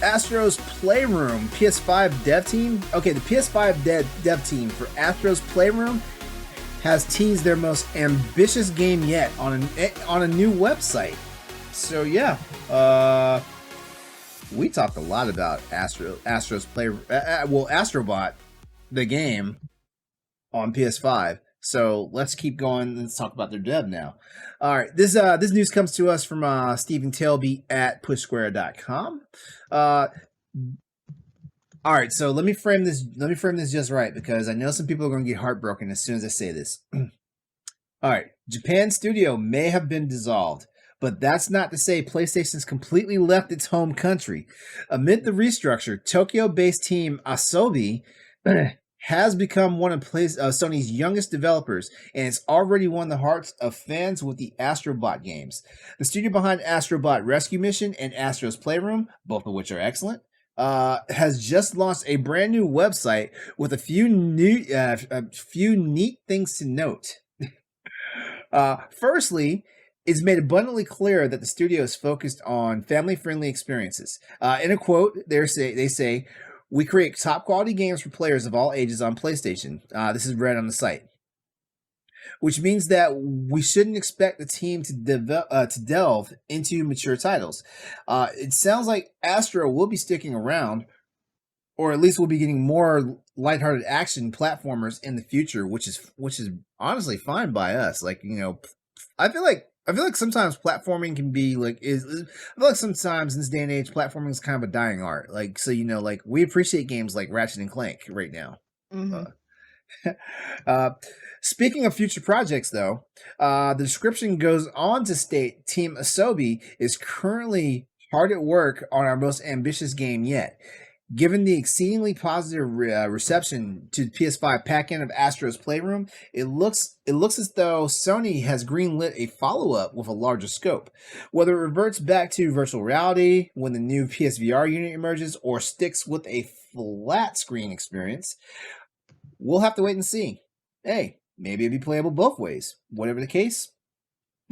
Astro's Playroom PS5 dev team. Okay, the PS5 dev team for Astro's Playroom has teased their most ambitious game yet on a new website. So yeah, we talked a lot about Astro's Playroom. Astrobot, the game on PS5. So let's keep going. Let's talk about their dev now. All right, this news comes to us from Stephen Tailby at PushSquare.com. All right, so let me frame this just right, because I know some people are going to get heartbroken as soon as I say this. All right, Japan Studio may have been dissolved, but that's not to say PlayStation's completely left its home country. Amid the restructure, Tokyo-based Team Asobi has become one of Sony's youngest developers, and it's already won the hearts of fans with the Astrobot games. The studio behind Astrobot Rescue Mission and Astro's Playroom, both of which are excellent, has just launched a brand new website with a few neat things to note. Firstly, it's made abundantly clear that the studio is focused on family-friendly experiences. In a quote, they say, "We create top-quality games for players of all ages on PlayStation." This is read on the site, which means that we shouldn't expect the team to delve into mature titles. It sounds like Astro will be sticking around, or at least we'll be getting more lighthearted action platformers in the future, which is honestly fine by us. Like, you know, I feel like sometimes platforming can be like I feel like sometimes in this day and age, platforming is kind of a dying art. Like, so, you know, like we appreciate games like Ratchet and Clank right now. Mm-hmm. Speaking of future projects, though, the description goes on to state Team Asobi is currently hard at work on our most ambitious game yet. Given the exceedingly positive reception to the PS5 pack-end of Astro's Playroom, it looks as though Sony has greenlit a follow-up with a larger scope. Whether it reverts back to virtual reality when the new PSVR unit emerges, or sticks with a flat screen experience, we'll have to wait and see. Hey, maybe it'll be playable both ways. Whatever the case,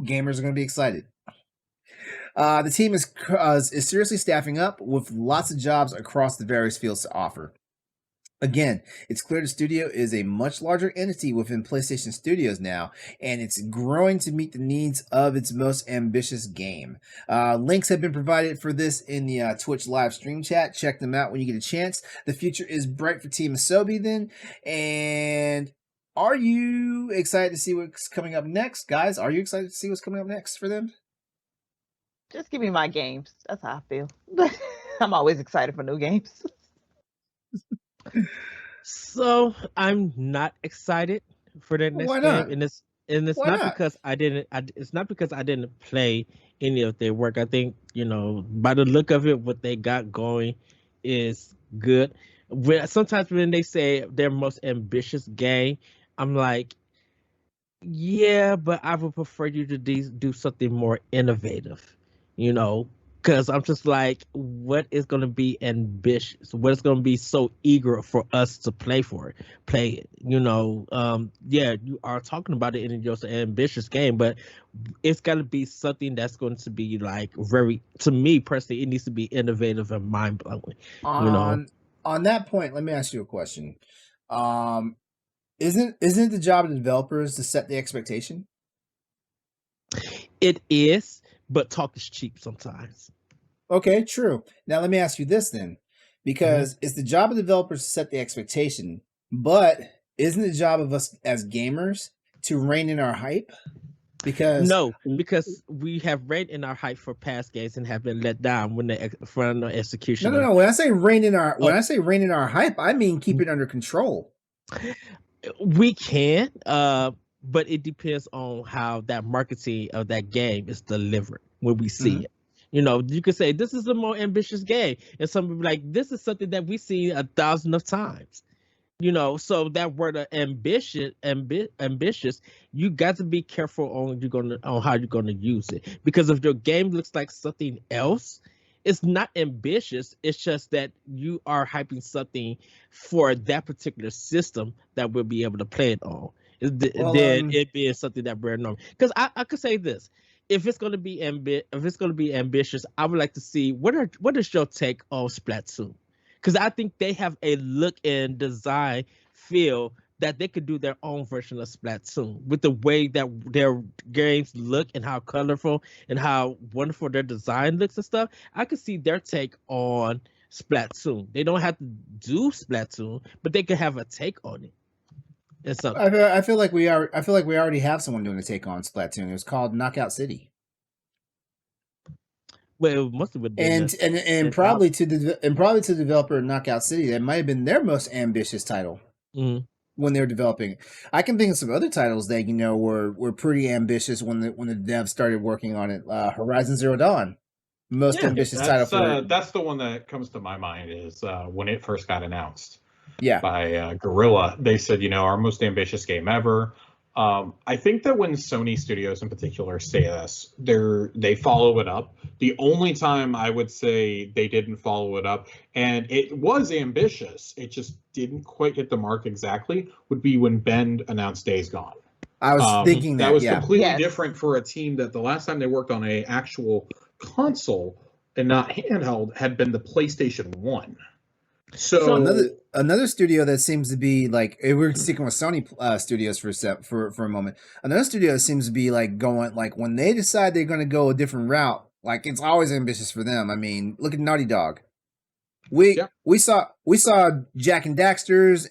gamers are going to be excited. The team is seriously staffing up with lots of jobs across the various fields to offer. Again, it's clear the studio is a much larger entity within PlayStation Studios now, and it's growing to meet the needs of its most ambitious game. Links have been provided for this in the Twitch live stream chat. Check them out when you get a chance. The future is bright for Team Asobi then, and are you excited to see what's coming up next, guys? Are you excited to see what's coming up next for them? Just give me my games. That's how I feel. I'm always excited for new games. So I'm not excited for the next game, and it's not because I didn't. It's not because I didn't play any of their work. I think, you know, by the look of it, what they got going is good. Sometimes when they say their most ambitious game, I'm like, yeah, but I would prefer you to do something more innovative. You know, because I'm just like, what is going to be ambitious? What is going to be so eager for us to play it? You know, yeah, you are talking about it in your ambitious game, but it's got to be something that's going to be like to me personally, it needs to be innovative and mind blowing. You know, on that point, let me ask you a question. Isn't it the job of the developers to set the expectation? It is. But talk is cheap sometimes. Okay, true. Now let me ask you this then, because it's the job of developers to set the expectation, but isn't it the job of us as gamers to rein in our hype? Because we have reined in our hype for past games and have been let down when the final execution. No. When I say rein in our hype, I mean keep it under control. We can. But it depends on how that marketing of that game is delivered when we see it. You know, you could say this is a more ambitious game, and some people like this is something that we've seen 1,000 of times. You know, so that word of ambitious, you got to be careful on how you're gonna use it, because if your game looks like something else, it's not ambitious. It's just that you are hyping something for that particular system that we'll be able to play it on. Then it being something that we're normal. Because I could say this, if it's gonna be ambitious, I would like to see what is your take on Splatoon? Because I think they have a look and design feel that they could do their own version of Splatoon with the way that their games look and how colorful and how wonderful their design looks and stuff. I could see their take on Splatoon. They don't have to do Splatoon, but they could have a take on it. I feel like we already have someone doing a take on Splatoon. It was called Knockout City. Well, it must have been and probably to the developer of Knockout City, that might have been their most ambitious title when they were developing. I can think of some other titles that were pretty ambitious when the devs started working on it. Horizon Zero Dawn, most ambitious title for that's the one that comes to my mind is when it first got announced. Yeah, by Guerrilla, they said, our most ambitious game ever. I think that when Sony Studios in particular say this, they follow it up. The only time I would say they didn't follow it up, and it was ambitious, it just didn't quite hit the mark exactly, would be when Ben announced Days Gone. I was thinking that was completely different for a team that the last time they worked on a actual console and not handheld had been the PlayStation 1. So another studio that seems to be like, we're sticking with Sony studios for a moment. Another studio that seems to be like going, like, when they decide they're going to go a different route, like, it's always ambitious for them. I mean, look at Naughty Dog. We saw Jack and Daxter's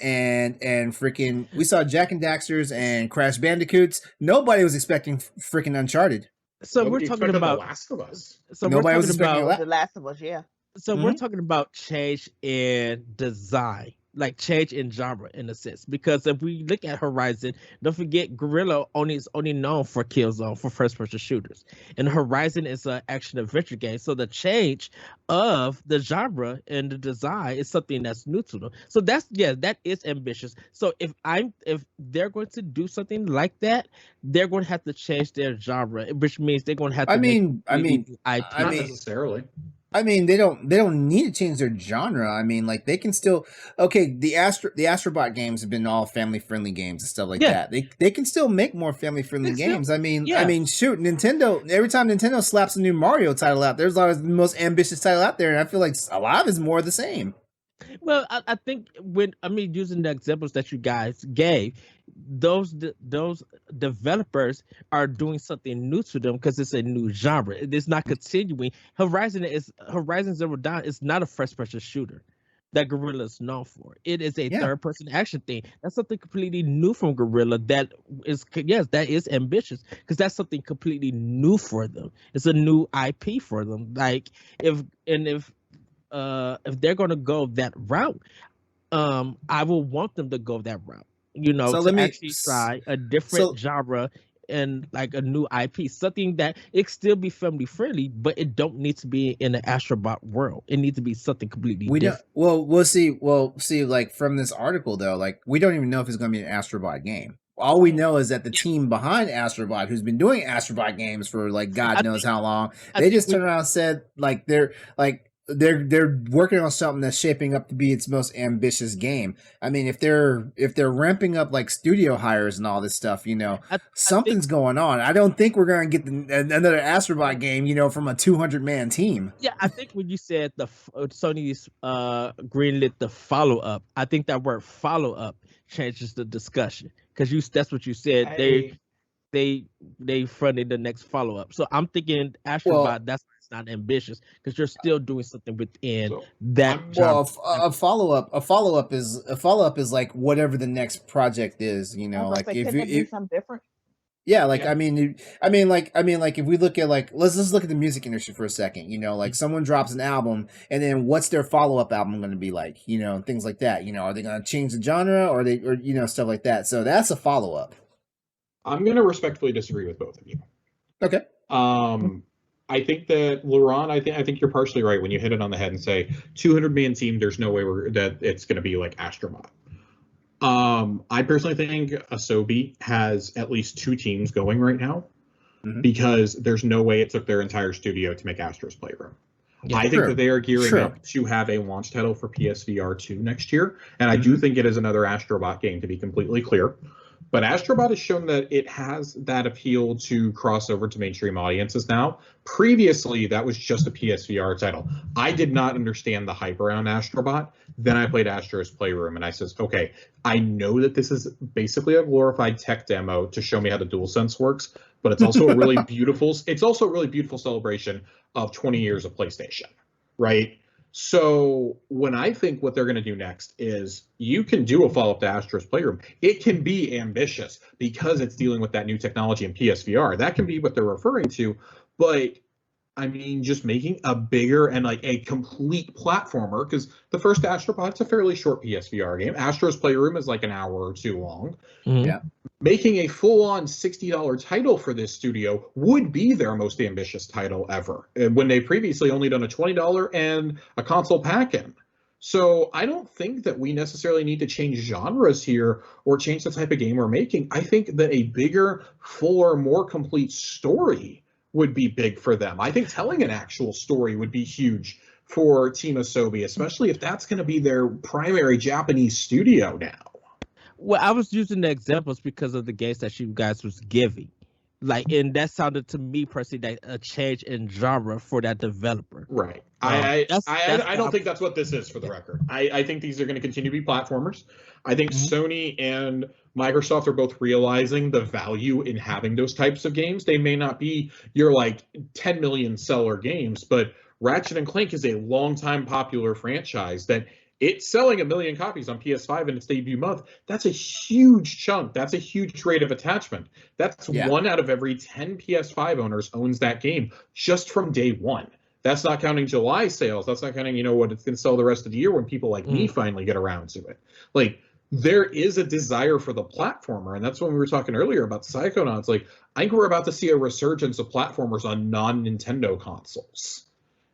and Crash Bandicoots. Nobody was expecting freaking Uncharted. So we're talking about The Last of Us. So nobody was expecting The Last of Us, yeah. So we're talking about change in design, like change in genre in a sense. Because if we look at Horizon, don't forget Guerrilla is only known for Killzone, for first-person shooters. And Horizon is an action-adventure game. So the change of the genre and the design is something that's new to them. So that is ambitious. So if they're going to do something like that, they're going to have to change their genre, which means they're going to have to not necessarily. I mean, they don't need to change their genre. I mean, like, they can still, the Astrobot games have been all family friendly games and stuff like that. They can still make more family friendly games. I mean, shoot, Nintendo, every time Nintendo slaps a new Mario title out, there's always the most ambitious title out there, and I feel like a lot of it's more of the same. Well, I think using the examples that you guys gave, those developers are doing something new to them because it's a new genre. It's not continuing. Horizon Zero Dawn is not a first-person shooter that Guerrilla is known for. It is a third-person action thing. That's something completely new from Guerrilla. That is ambitious because that's something completely new for them. It's a new IP for them. Like if they're going to go that route, I will want them to go that route. Actually try a different genre and like a new IP, something that it still be family friendly, but it don't need to be in the Astrobot world. It needs to be something completely different. We'll see. Like, from this article though, like, we don't even know if it's going to be an Astrobot game. All we know is that the team behind Astrobot, who's been doing Astrobot games for like God knows how long, they just turned around and said like they're working on something that's shaping up to be its most ambitious game. I mean, if they're ramping up like studio hires and all this stuff, something's going on. I don't think we're going to get another Astrobot game, from a 200-man team. Yeah, I think when you said the Sony's greenlit the follow up, I think that word follow up changes the discussion because that's what you said. They funded the next follow up. So I'm thinking Astrobot. That's not ambitious because you're still doing something within that. Well, a follow up is like whatever the next project is. Like if you do something different. Yeah, like I mean, if we look at let's look at the music industry for a second. Like someone drops an album, and then what's their follow up album going to be like? Things like that. Are they going to change the genre, or stuff like that? So that's a follow up. I'm going to respectfully disagree with both of you. Okay. I think that LeRon, I think you're partially right when you hit it on the head and say 200-man team. There's no way that it's going to be like Astrobot. I personally think Asobi has at least 2 teams going right now because there's no way it took their entire studio to make Astro's Playroom. Yeah, I think that they are gearing up to have a launch title for PSVR 2 next year, and I do think it is another Astrobot game, to be completely clear. But Astrobot has shown that it has that appeal to cross over to mainstream audiences now. Previously, that was just a PSVR title. I did not understand the hype around Astrobot. Then I played Astro's Playroom, and I says, okay, I know that this is basically a glorified tech demo to show me how the DualSense works, but it's also a really beautiful celebration of 20 years of PlayStation, right? So when I think what they're going to do next is you can do a follow-up to Astro's Playroom. It can be ambitious because it's dealing with that new technology in PSVR. That can be what they're referring to. But I mean, just making a bigger and like a complete platformer, because the first Astrobot's a fairly short PSVR game. Astro's Playroom is like an hour or two long. Mm-hmm. Yeah. Making a full-on $60 title for this studio would be their most ambitious title ever, when they previously only done a $20 and a console pack-in. So I don't think that we necessarily need to change genres here or change the type of game we're making. I think that a bigger, fuller, more complete story would be big for them. I think telling an actual story would be huge for Team Asobi, especially if that's going to be their primary Japanese studio now. Well, I was using the examples because of the games that you guys was giving. Like, and that sounded to me personally like a change in genre for that developer. Right. I don't think that's what this is, for the record. I think these are going to continue to be platformers. I think Sony and Microsoft are both realizing the value in having those types of games. They may not be your like 10 million seller games, but Ratchet and Clank is a longtime popular franchise that it's selling 1 million copies on PS5 in its debut month. That's a huge chunk. That's a huge rate of attachment. That's 1 out of every 10 PS5 owners owns that game just from day one. That's not counting July sales. That's not counting, what it's going to sell the rest of the year when people like me finally get around to it. Like, there is a desire for the platformer, and that's when we were talking earlier about Psychonauts. Like, I think we're about to see a resurgence of platformers on non-Nintendo consoles.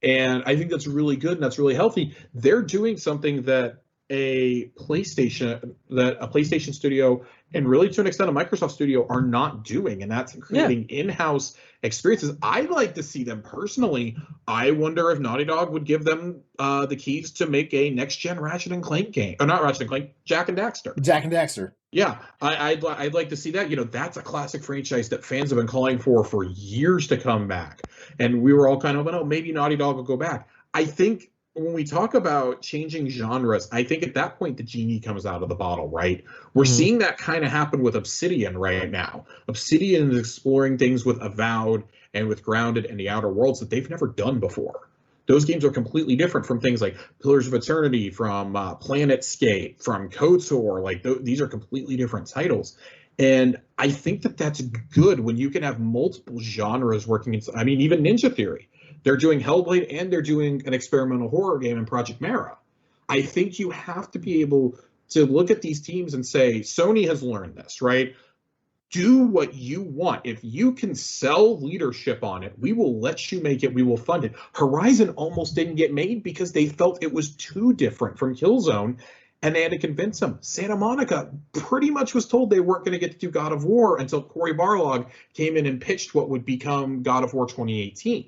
And I think that's really good and that's really healthy. They're doing something that a PlayStation studio and really to an extent a Microsoft studio are not doing, and that's creating in-house experiences. I'd like to see them personally. I wonder if Naughty Dog would give them the keys to make a next-gen Ratchet and Clank game. Or not Ratchet and Clank, Jak and Daxter. Jak and Daxter. Yeah, I'd like to see that. That's a classic franchise that fans have been calling for years to come back. And we were all kind of, oh, maybe Naughty Dog will go back. I think when we talk about changing genres, I think at that point the genie comes out of the bottle, right? We're seeing that kind of happen with Obsidian right now. Obsidian is exploring things with Avowed and with Grounded and the Outer Worlds that they've never done before. Those games are completely different from things like Pillars of Eternity, from Planetscape, from KOTOR. Like, these are completely different titles. And I think that that's good when you can have multiple genres working. I mean, even Ninja Theory. They're doing Hellblade and they're doing an experimental horror game in Project Mara. I think you have to be able to look at these teams and say, Sony has learned this, right? Do what you want. If you can sell leadership on it, we will let you make it. We will fund it. Horizon almost didn't get made because they felt it was too different from Killzone, and they had to convince them. Santa Monica pretty much was told they weren't going to get to do God of War until Cory Barlog came in and pitched what would become God of War 2018.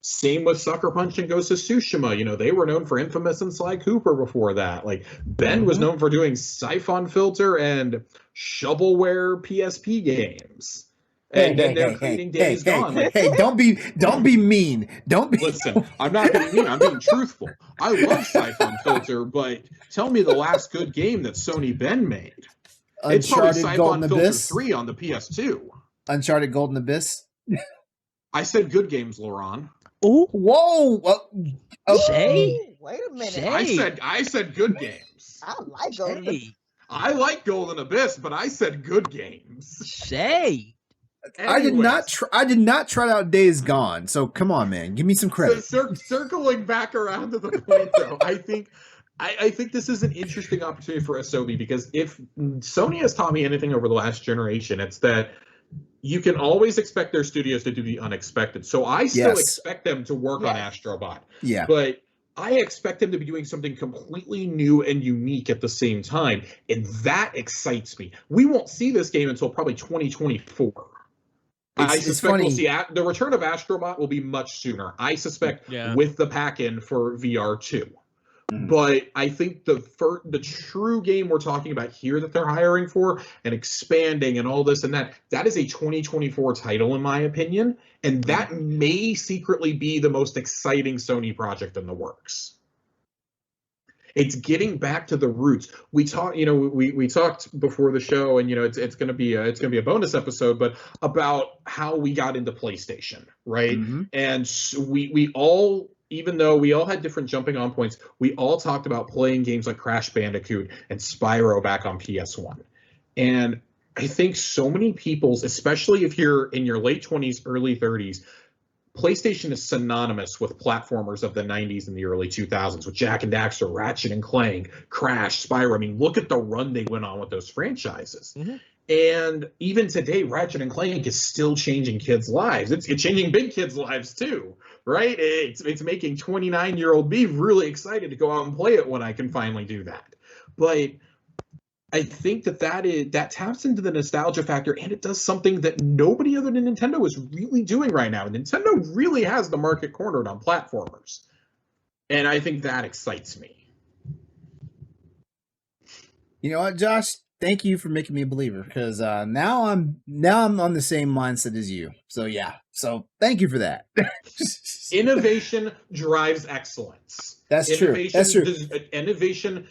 Same with Sucker Punch and Ghost of Tsushima. They were known for Infamous and Sly Cooper before that. Like, Ben was known for doing Siphon Filter and shovelware PSP games. And then they're creating Days Gone. Don't be mean. Don't be. Listen, I'm not being mean. I'm being truthful. I love Siphon Filter, but tell me the last good game that Sony Ben made. It's probably Siphon Filter 3 on the PS2. Uncharted Golden Abyss. I said good games, LeRon. Ooh. Whoa! Shay, wait a minute. Shay. I said good games. I like Golden Abyss. I like Golden Abyss, but I said good games. Shay. Anyways, I did not try out Days Gone. So come on, man, give me some credit. So circling back around to the point, though, I think this is an interesting opportunity for Asobi, because if Sony has taught me anything over the last generation, it's that you can always expect their studios to do the unexpected. So I still expect them to work on Astrobot. Yeah. But I expect them to be doing something completely new and unique at the same time. And that excites me. We won't see this game until probably 2024. I suspect we'll see the return of Astrobot will be much sooner. I suspect with the pack-in for VR2. But I think the true game we're talking about here that they're hiring for and expanding and all this and that is a 2024 title in my opinion, and that may secretly be the most exciting Sony project in the works. It's getting back to the roots. We talked, we talked before the show, and it's going to be a bonus episode, but about how we got into PlayStation, right? And we all, even though we all had different jumping on points, we all talked about playing games like Crash Bandicoot and Spyro back on PS1. And I think so many people's, especially if you're in your late 20s, early 30s, PlayStation is synonymous with platformers of the 90s and the early 2000s, with Jak and Daxter, Ratchet and Clank, Crash, Spyro. I mean, look at the run they went on with those franchises. And even today, Ratchet and Clank is still changing kids' lives. It's changing big kids' lives too, right? It's making 29-year-old me really excited to go out and play it when I can finally do that. But I think that taps into the nostalgia factor, and it does something that nobody other than Nintendo is really doing right now. Nintendo really has the market cornered on platformers, and I think that excites me. You know what, Josh? Thank you for making me a believer, because now I'm on the same mindset as you. So yeah, so thank you for that. Innovation drives excellence. That's true. Innovation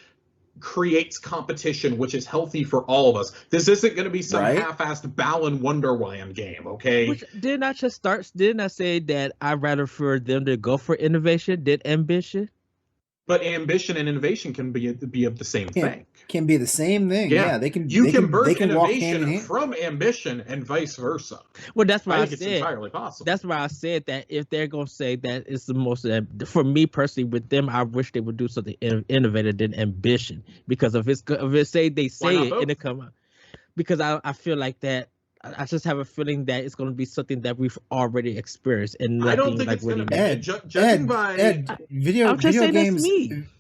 creates competition, which is healthy for all of us. This isn't going to be some half-assed Balan Wonderland game, okay? Which, didn't I say that I'd rather for them to go for innovation than ambition? But ambition and innovation can be of the same thing. Can be the same thing. Yeah, they can. You can birth walk hand in innovation hand from ambition and vice versa. Well, that's why I think said it's entirely possible. That's why I said that if they're gonna say that it's the most, for me personally, with them, I wish they would do something innovative than ambition. Because if they say it and it come out, because I feel like that. I just have a feeling that it's going to be something that we've already experienced, and I don't think it's going to be. Judging by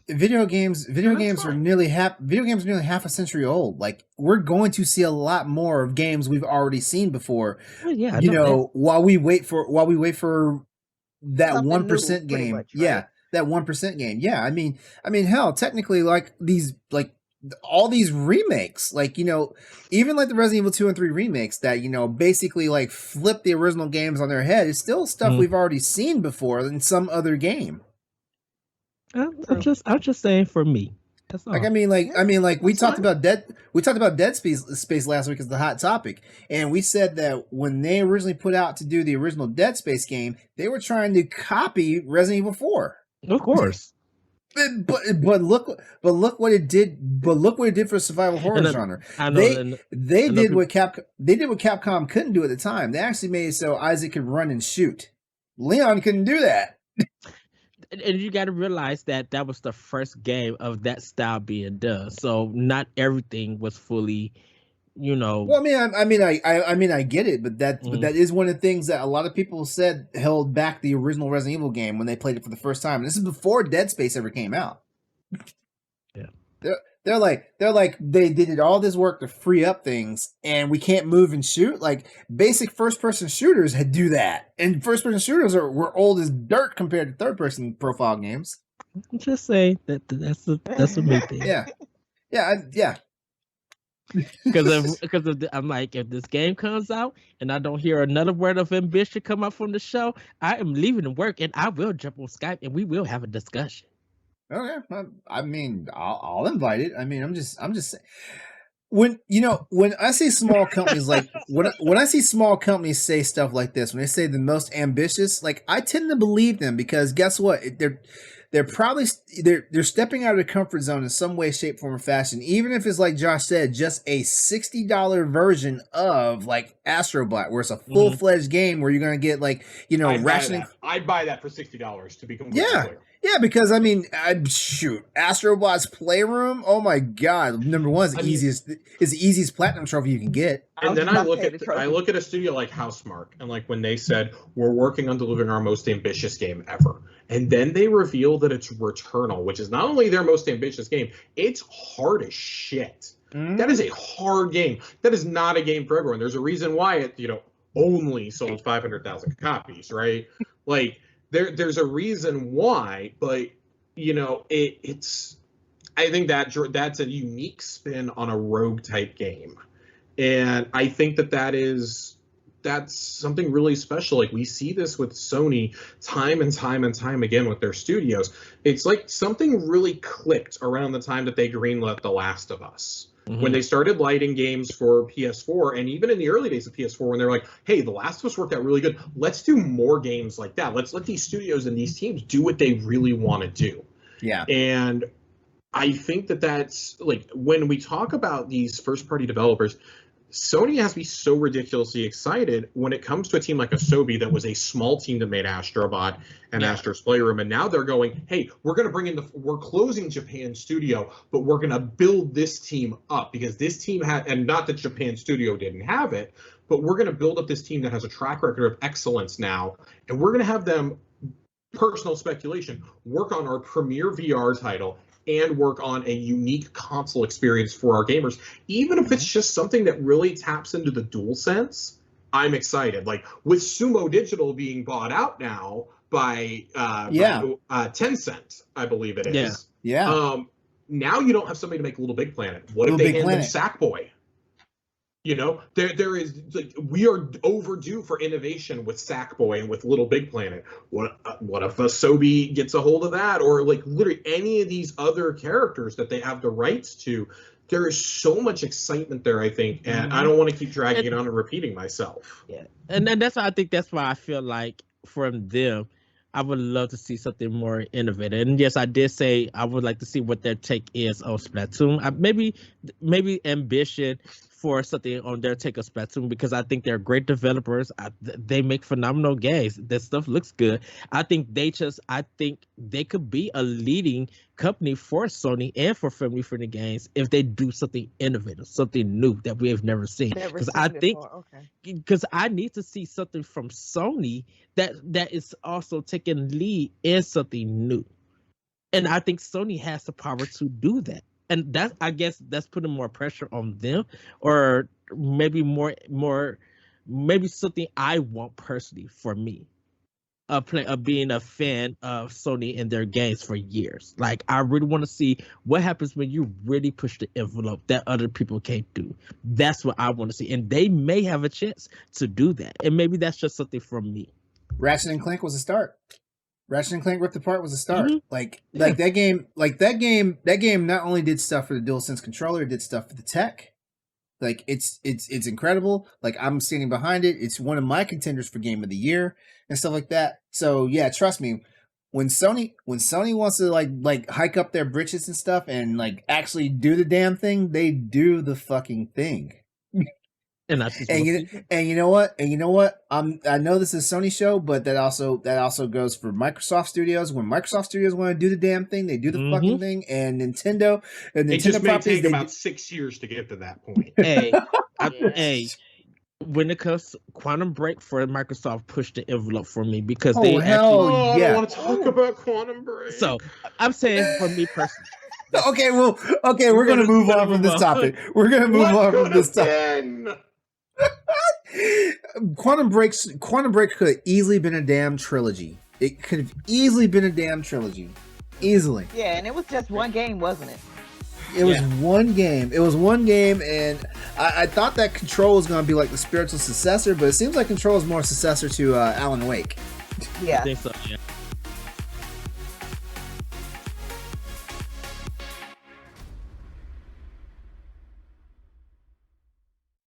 video games are nearly half a century old. Like, we're going to see a lot more of games we've already seen before. Well, yeah, while we wait for that 1% game. Much, right? Yeah, that 1% game. Yeah, I mean, hell, technically, all these remakes, even like the Resident Evil 2 and 3 remakes that, basically like flip the original games on their head, is still stuff we've already seen before in some other game. I'm just saying for me. That's all. We talked about Dead Space last week as the hot topic, and we said that when they originally put out to do the original Dead Space game, they were trying to copy Resident Evil 4. Of course. But look what it did. But look what it did for survival horror genre. They did what Capcom couldn't do at the time. They actually made it so Isaac could run and shoot. Leon couldn't do that. And you got to realize that was the first game of that style being done. So not everything was fully, Well, I get it, but that is one of the things that a lot of people said held back the original Resident Evil game when they played it for the first time. And this is before Dead Space ever came out. Yeah, they're like they did all this work to free up things, and we can't move and shoot. Like, basic first-person shooters had do that, and first-person shooters were old as dirt compared to third-person profile games. I'm just saying that's a me thing. Yeah. Because I'm like, if this game comes out and I don't hear another word of ambition come out from the show, I am leaving to work and I will jump on Skype and we will have a discussion. Okay, I'll invite it. I'm just saying. When I see small companies when I see small companies say stuff like this, when they say the most ambitious, like, I tend to believe them, because guess what? They're probably stepping out of their comfort zone in some way, shape, form, or fashion. Even if it's like Josh said, just a $60 version of like Astrobot, where it's a full-fledged game where you're gonna get rationing. I'd buy that for $60 to be completely clear. Yeah, because Astrobot's Playroom. Oh my God! Number one, is the easiest platinum trophy you can get. And then I look at a studio like Housemarque, and like when they said we're working on delivering our most ambitious game ever, and then they reveal that it's Returnal, which is not only their most ambitious game, it's hard as shit. That is a hard game. That is not a game for everyone. There's a reason why it only sold 500,000 copies, right? Like. There's a reason why, but it's. I think that's a unique spin on a rogue type game, and I think that's something really special. Like, we see this with Sony time and time and time again with their studios. It's like something really clicked around the time that they greenlit The Last of Us. When they started lighting games for PS4, and even in the early days of PS4, when they're like, hey, The Last of Us worked out really good. Let's do more games like that. Let's let these studios and these teams do what they really want to do. Yeah. And I think that's, like, when we talk about these first-party developers, Sony has to be so ridiculously excited when it comes to a team like Asobi that was a small team that made Astrobot and Astro's Playroom, and now they're going, hey, we're going to bring in we're closing Japan Studio, but we're going to build this team up, because this team had, and not that Japan Studio didn't have it, but we're going to build up this team that has a track record of excellence now, and we're going to have them, personal speculation, work on our premier VR title and work on a unique console experience for our gamers. Even if it's just something that really taps into the DualSense, I'm excited. Like, with Sumo Digital being bought out now by Tencent, I believe it is. Yeah. Now you don't have somebody to make Little Big Planet. What if they hand them Sackboy? There is, like, we are overdue for innovation with Sackboy and with Little Big Planet. What if Asobi gets a hold of that, or like literally any of these other characters that they have the rights to? There is so much excitement there, I think, and I don't want to keep dragging it on and repeating myself. Yeah, and then that's why I feel like from them, I would love to see something more innovative. And yes, I did say I would like to see what their take is on Splatoon. Maybe ambition for something on their take of Splatoon, because I think they're great developers. They make phenomenal games. That stuff looks good. I think they could be a leading company for Sony and for family friendly games if they do something innovative, something new that we have never seen. Because I need to see something from Sony that is also taking lead in something new. And I think Sony has the power to do that. And I guess that's putting more pressure on them, or maybe maybe something I want personally for me, being a fan of Sony and their games for years. Like, I really want to see what happens when you really push the envelope that other people can't do. That's what I want to see, and they may have a chance to do that. And maybe that's just something from me. Ratchet and Clank was a start. Ratchet and Clank Ripped Apart was a start. That game not only did stuff for the DualSense controller, it did stuff for the tech. Like, it's incredible. Like, I'm standing behind it. It's one of my contenders for Game of the Year and stuff like that. So yeah, trust me, when Sony wants to like hike up their britches and stuff and like actually do the damn thing, they do the fucking thing. And you know what? I know this is a Sony show, but that also goes for Microsoft Studios. When Microsoft Studios want to do the damn thing, they do the fucking thing. And Nintendo it just may take about 6 years to get to that point. Hey, when it comes to Quantum Break for Microsoft, pushed the envelope for me, because I don't want to talk about Quantum Break. So I'm saying, for me personally. Okay, we're gonna move on from this topic. We're gonna move on from this topic. Quantum Break could have easily been a damn trilogy. It could have easily been a damn trilogy. Easily. Yeah, and it was just one game, wasn't it? It was one game. And I thought that Control was going to be like the spiritual successor, but it seems like Control is more successor to Alan Wake. Yeah. I think so.